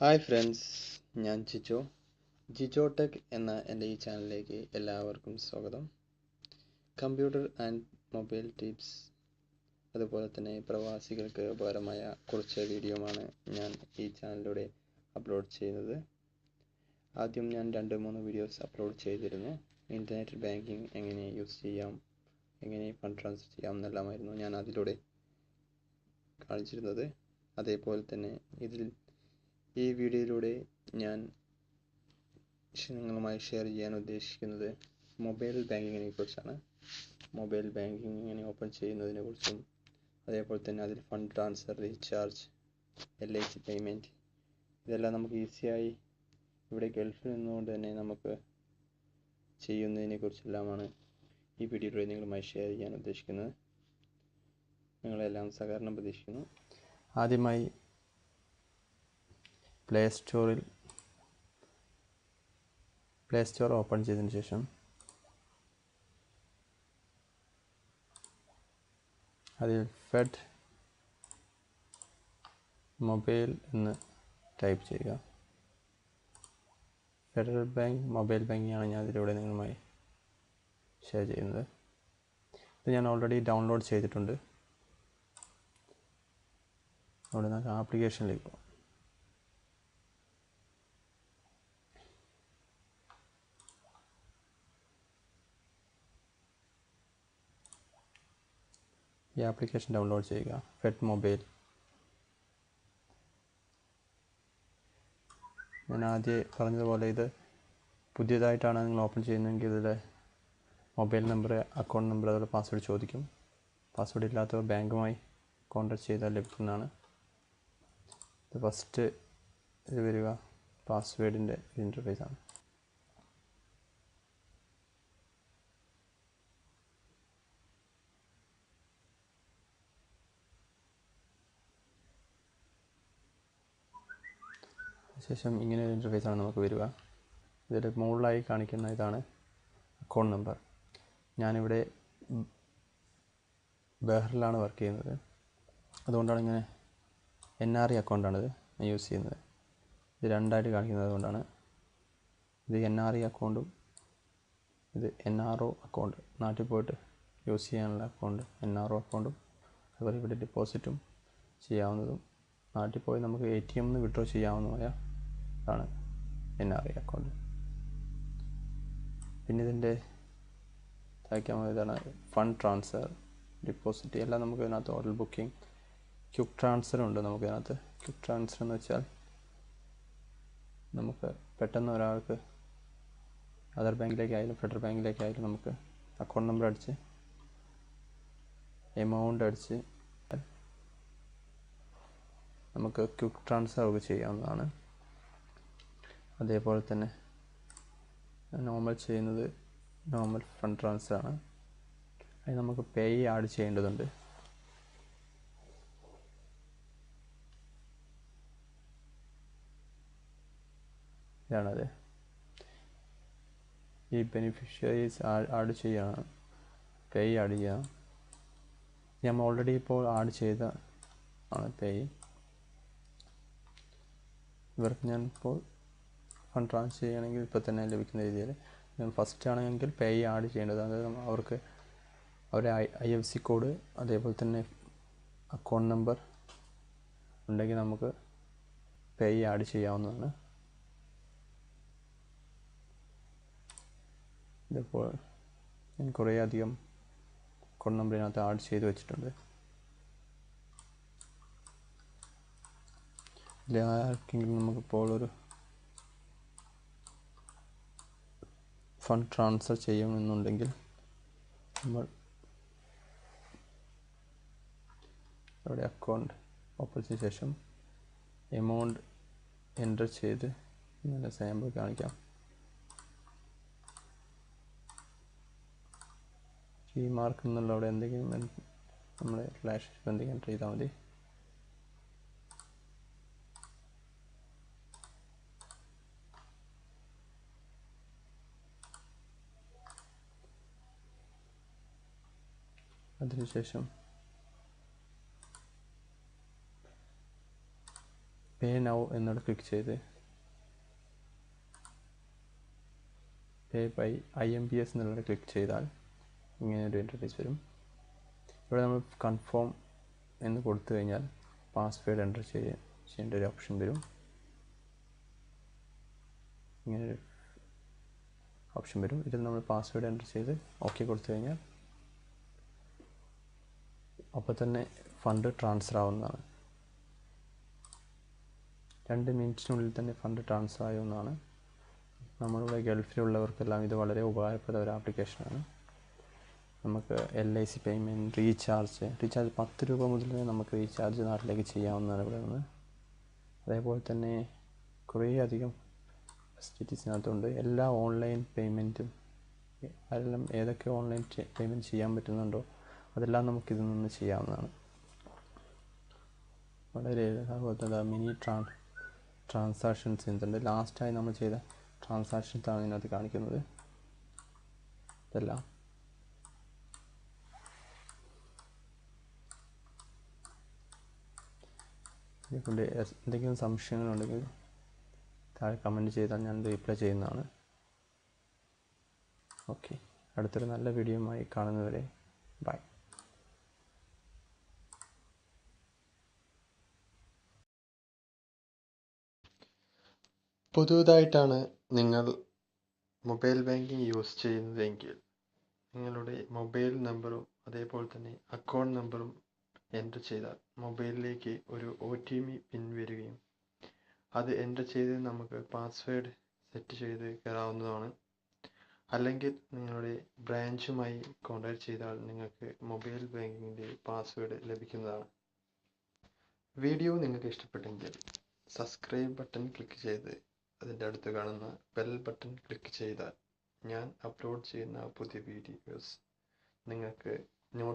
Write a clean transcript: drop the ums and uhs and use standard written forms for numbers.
Hi friends, ഞാൻ Jijo tech എന്ന എൻ്റെ ഈ ചാനലിലേക്ക് എല്ലാവർക്കും സ്വാഗതം. കമ്പ്യൂട്ടർ ആൻഡ് മൊബൈൽ ടിപ്സ്, അതുപോലെ തന്നെ പ്രവാസികൾക്ക് ഉപകാരമായ കുറച്ച് വീഡിയോമാണ് ഞാൻ ഈ ചാനലിലൂടെ അപ്ലോഡ് ചെയ്യുന്നത്. ആദ്യം ഞാൻ 2-3 വീഡിയോസ് അപ്ലോഡ് ചെയ്തിരുന്നു. ഇൻ്റർനെറ്റ് ബാങ്കിങ് എങ്ങനെ യൂസ് ചെയ്യാം, എങ്ങനെ ഫണ്ട് ട്രാൻസ്ഫർ ചെയ്യാം എന്നെല്ലാമായിരുന്നു ഞാൻ അതിലൂടെ കാണിച്ചിരുന്നത്. അതേപോലെ തന്നെ ഈ വീഡിയോയിലൂടെ ഞാൻ നിങ്ങളുമായി ഷെയർ ചെയ്യാൻ ഉദ്ദേശിക്കുന്നത് മൊബൈൽ ബാങ്കിങ്ങിനെ കുറിച്ചാണ്. മൊബൈൽ ബാങ്കിങ് എങ്ങനെ ഓപ്പൺ ചെയ്യുന്നതിനെ കുറിച്ചും, അതേപോലെ തന്നെ അതിൽ fund transfer, recharge, LIC payment, ഇതെല്ലാം നമുക്ക് ഈസിയായി ഇവിടെ ഗൾഫിൽ നിന്നുകൊണ്ട് തന്നെ നമുക്ക് ചെയ്യുന്നതിനെ കുറിച്ചെല്ലാമാണ് ഈ വീഡിയോയിലൂടെ നിങ്ങളുമായി ഷെയർ ചെയ്യാൻ ഉദ്ദേശിക്കുന്നത്. നിങ്ങളെല്ലാം സഹകരണം പ്രതീക്ഷിക്കുന്നു. ആദ്യമായി പ്ലേ സ്റ്റോർ ഓപ്പൺ ചെയ്തതിന് ശേഷം അതിൽ ഫെഡ് മൊബൈൽ എന്ന് ടൈപ്പ് ചെയ്യുക. ഫെഡറൽ ബാങ്ക് മൊബൈൽ ബാങ്കിങ് ആണ് ഞാൻ അതിലൂടെ നിങ്ങളുമായി ഷെയർ ചെയ്യുന്നത്. ഇത് ഞാൻ ഓൾറെഡി ഡൗൺലോഡ് ചെയ്തിട്ടുണ്ട്. അവിടെ നമുക്ക് ആപ്ലിക്കേഷനിലേക്ക് പോകാം. ഈ ആപ്ലിക്കേഷൻ ഡൗൺലോഡ് ചെയ്യുക, ഫെഡ് മൊബൈൽ. ഞാൻ ആദ്യം പറഞ്ഞതുപോലെ ഇത് പുതിയതായിട്ടാണ് നിങ്ങൾ ഓപ്പൺ ചെയ്യുന്നതെങ്കിൽ ഇതിൽ മൊബൈൽ നമ്പർ, അക്കൗണ്ട് നമ്പർ, അതുപോലെ പാസ്വേഡ് ചോദിക്കും. പാസ്വേഡ് ഇല്ലാത്തവർ ബാങ്കുമായി കോൺടാക്ട് ചെയ്താൽ ലഭിക്കുന്നതാണ്. ഇത് ഫസ്റ്റ് ഇത് വരിക പാസ്വേഡിൻ്റെ ഇൻ്റർഫേസാണ്. ശേഷം ഇങ്ങനെ ഒരു ഇൻ്റർഫേസാണ് നമുക്ക് വരിക. ഇതിൽ മുകളിലായി കാണിക്കുന്ന ഇതാണ് അക്കൗണ്ട് നമ്പർ. ഞാനിവിടെ ബഹ്റിലാണ് വർക്ക് ചെയ്യുന്നത്, അതുകൊണ്ടാണ് ഇങ്ങനെ NRE അക്കൗണ്ടാണിത് ഞാൻ യൂസ് ചെയ്യുന്നത്. ഇത് രണ്ടായിട്ട് കാണിക്കുന്നത് അതുകൊണ്ടാണ്. ഇത് NRE അക്കൗണ്ടും ഇത് NRO അക്കൗണ്ട്, നാട്ടിൽ പോയിട്ട് യൂസ് ചെയ്യാനുള്ള അക്കൗണ്ട് NRO അക്കൗണ്ടും, അതുപോലെ ഇവിടെ ഡിപ്പോസിറ്റും ചെയ്യാവുന്നതും നാട്ടിൽ പോയി നമുക്ക് ATM നിന്ന് വിഡ്രോ ചെയ്യാവുന്നതുമായ ആണ് NRE അക്കൗണ്ട്. പിന്നെ ഇതിൻ്റെ ഇതാണ് ഫണ്ട് ട്രാൻസ്ഫർ, ഡിപ്പോസിറ്റ്, എല്ലാം നമുക്ക് ഇതിനകത്ത് ഹോട്ടൽ ബുക്കിംഗ്, ക്വിക്ക് ട്രാൻസ്ഫർ ഉണ്ട് നമുക്ക് ഇതിനകത്ത്. ക്വിക്ക് ട്രാൻസ്ഫർ എന്ന് വെച്ചാൽ നമുക്ക് പെട്ടെന്ന് ഒരാൾക്ക് അതർ ബാങ്കിലേക്കായാലും ഫെഡറൽ ബാങ്കിലേക്കായാലും നമുക്ക് അക്കൗണ്ട് നമ്പർ അടിച്ച് എമൗണ്ട് അടിച്ച് നമുക്ക് ക്വിക്ക് ട്രാൻസ്ഫർ ഒക്കെ ചെയ്യാവുന്നതാണ്. അതേപോലെ തന്നെ നോർമൽ ചെയ്യുന്നത് നോർമൽ ഫണ്ട് ട്രാൻസ്ഫർ ആണ്. അതിന് നമുക്ക് പേ ആഡ് ചെയ്യേണ്ടതുണ്ട്. ഇതാണത്. ഈ ബെനിഫിഷ്യറീസ് ആഡ് ചെയ്യണം, പേ ആഡ് ചെയ്യണം. ഞാൻ ഓൾറെഡി ഇപ്പോൾ ആഡ് ചെയ്ത ആണ് പേ. ഇവർക്ക് ഞാൻ ഇപ്പോൾ ഫണ്ട് ട്രാൻസ്ഫർ ചെയ്യുകയാണെങ്കിൽ ഇപ്പോൾ തന്നെ ലഭിക്കുന്ന രീതിയിൽ ഫസ്റ്റ് ആണെങ്കിൽ പേ ആഡ് ചെയ്യേണ്ടത്. അതായത് അവർക്ക് അവരുടെ IFSC കോഡ്, അതേപോലെ തന്നെ അക്കൗണ്ട് നമ്പർ ഉണ്ടെങ്കിൽ നമുക്ക് പേ ആഡ് ചെയ്യാവുന്നതാണ്. ഇതിപ്പോൾ ഞാൻ കുറേ അധികം അക്കൗണ്ട് നമ്പറിനകത്ത് ആഡ് ചെയ്ത് വെച്ചിട്ടുണ്ട്. ഇതിൽ ആർക്കെങ്കിലും നമുക്കിപ്പോൾ ഒരു ഫണ്ട് ട്രാൻസ്ഫർ ചെയ്യണമെന്നുണ്ടെങ്കിൽ നമ്മൾ അവിടെ അക്കൗണ്ട് ഓപ്പൺ ചെയ്ത ശേഷം എമൗണ്ട് എൻ്റർ ചെയ്ത് നല്ല സാമ്പിൾ കാണിക്കാം. ഈ മാർക്ക് എന്നുള്ള അവിടെ എന്തെങ്കിലും നമ്മൾ ഫ്ലാഷ് എന്തെങ്കിലും എൻ്റർ ചെയ്താൽ മതി. അതിനുശേഷം പേ നൗ എന്നോട് ക്ലിക്ക് ചെയ്ത് പേ ബൈ IMPS എന്നുള്ളത് ക്ലിക്ക് ചെയ്താൽ ഇങ്ങനെ ഒരു ഇൻ്റർഫേസ് വരും. ഇവിടെ നമ്മൾ കൺഫേം എന്ന് കൊടുത്തു കഴിഞ്ഞാൽ പാസ്വേഡ് എൻ്റർ ചെയ്യേണ്ട ഒരു ഓപ്ഷൻ വരും. ഇങ്ങനൊരു ഓപ്ഷൻ വരും. ഇതിൽ നമ്മൾ പാസ്വേഡ് എൻ്റർ ചെയ്ത് ഓക്കെ കൊടുത്തു കഴിഞ്ഞാൽ അപ്പോൾ തന്നെ ഫണ്ട് ട്രാൻസ്ഫർ ആവുന്നതാണ്. 2 മിനിറ്റിനുള്ളിൽ തന്നെ ഫണ്ട് ട്രാൻസ്ഫർ ആവുന്നതാണ്. നമ്മളുടെ ഗൾഫിലുള്ളവർക്കെല്ലാം ഇത് വളരെ ഉപകാരപ്രദ ഒരു ആപ്ലിക്കേഷനാണ്. നമുക്ക് LIC പേയ്മെൻറ്റ്, റീചാർജ് 10 രൂപ മുതൽ നമുക്ക് റീചാർജ് നാട്ടിലേക്ക് ചെയ്യാവുന്നതാണ് ഇവിടെ നിന്ന്. അതേപോലെ തന്നെ കുറേ അധികം ഫെസിലിറ്റീസിനകത്തുണ്ട്. എല്ലാ ഓൺലൈൻ പേയ്മെൻറ്റും അതെല്ലാം ഏതൊക്കെ ഓൺലൈൻ പേയ്മെൻറ്റ് ചെയ്യാൻ പറ്റുന്നുണ്ടോ അതെല്ലാം നമുക്കിതിൽ നിന്ന് ചെയ്യാവുന്നതാണ്. വളരെ അതുപോലെ മിനി ട്രാൻസാക്ഷൻസ് എന്തുണ്ട്, ലാസ്റ്റായി നമ്മൾ ചെയ്ത ട്രാൻസാക്ഷൻസാണ് ഇതിനകത്ത് കാണിക്കുന്നത്. ഇതെല്ലാം ഇതിനെക്കൊണ്ട് എന്തെങ്കിലും സംശയങ്ങളുണ്ടെങ്കിൽ താഴെ കമൻറ്റ് ചെയ്താൽ ഞാൻ റീപ്ലൈ ചെയ്യുന്നതാണ്. ഓക്കെ, അടുത്തൊരു നല്ല വീഡിയോയുമായി കാണുന്നവരെ ബൈ. പുതുതായിട്ടാണ് നിങ്ങൾ മൊബൈൽ ബാങ്കിങ് യൂസ് ചെയ്യുന്നതെങ്കിൽ നിങ്ങളുടെ മൊബൈൽ നമ്പറും അതേപോലെ തന്നെ അക്കൗണ്ട് നമ്പറും എൻ്റർ ചെയ്താൽ മൊബൈലിലേക്ക് ഒരു OTP പിൻ വരികയും അത് എൻ്റർ ചെയ്ത് നമുക്ക് പാസ്വേഡ് സെറ്റ് ചെയ്ത് കയറാവുന്നതാണ്. അല്ലെങ്കിൽ നിങ്ങളുടെ ബ്രാഞ്ചുമായി കോൺടാക്ട് ചെയ്താൽ നിങ്ങൾക്ക് മൊബൈൽ ബാങ്കിങ്ങിൻ്റെ പാസ്വേഡ് ലഭിക്കുന്നതാണ്. വീഡിയോ നിങ്ങൾക്ക് ഇഷ്ടപ്പെട്ടെങ്കിൽ സബ്സ്ക്രൈബ് ബട്ടൺ ക്ലിക്ക് ചെയ്ത് അതിൻ്റെ അടുത്ത് കാണുന്ന ബെൽ ബട്ടൺ ക്ലിക്ക് ചെയ്താൽ ഞാൻ അപ്ലോഡ് ചെയ്യുന്ന പുതിയ വീഡിയോസ് നിങ്ങൾക്ക്